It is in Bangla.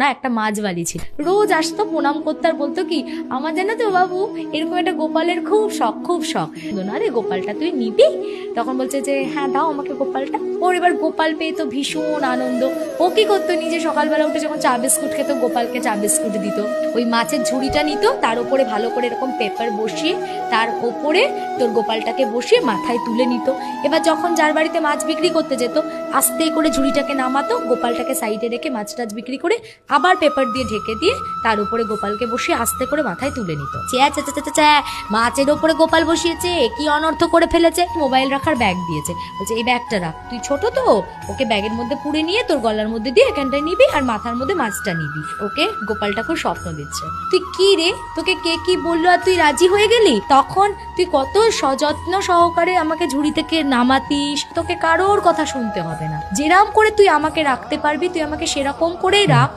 না একটা মাছওয়ালি ছিল, রোজ আসতো প্রণাম করতে আর বলতো কি আমার জানো তো বাবু এরকম একটা গোপালের খুব শখ খুব শখ। না রে গোপালটা তুই নিবি? তখন বলছে যে হ্যাঁ দাও আমাকে গোপালটা। ওর এবার গোপাল পেয়ে তো ভীষণ আনন্দ। ও কি করতো, নিজে সকালবেলা উঠে যখন চা বিস্কুট খেত গোপালকে চা বিস্কুট দিত, ওই মাছের ঝুড়িটা নিত, তার উপরে ভালো করে এরকম পেপার বসিয়ে তার ওপরে তোর গোপালটাকে বসিয়ে মাথায় তুলে নিত। এবার যখন যার বাড়িতে মাছ বিক্রি করতে যেত আস্তে করে ঝুড়িটাকে নামাতো, গোপালটাকে সাইডে রেখে মাছ টাছ বিক্রি করে আবার পেপার দিয়ে ঢেকে দিয়ে তার উপরে গোপালকে বসিয়ে আস্তে করে মাথায় তুলে নিত। মাছের ওপরে গোপাল বসিয়েছে, কি অনর্থ করে ফেলেছে, মোবাইল রাখার ব্যাগ দিয়েছে, বলছে এই ব্যাগটা রাখ, তুই ছোট তো ওকে ব্যাগের মধ্যে পুরে নিয়ে তোর গলার মধ্যে দিয়ে এখানটায় নিবি আর মাথার মধ্যে মাছটা নিবি। ওকে গোপালটা খুব স্বপ্ন দিচ্ছে। তুই কি রে, তোকে কে কি বললো আর তুই রাজি হয়ে গেলি? তখন তুই কত সযত্ন সহকারে আমাকে ঝুড়ি থেকে নামাতিস, তোকে কারোর কথা শুনতে হবে না, যেরকম করে তুই আমাকে রাখতে পারবি তুই আমাকে সেরকম করেই রাখ।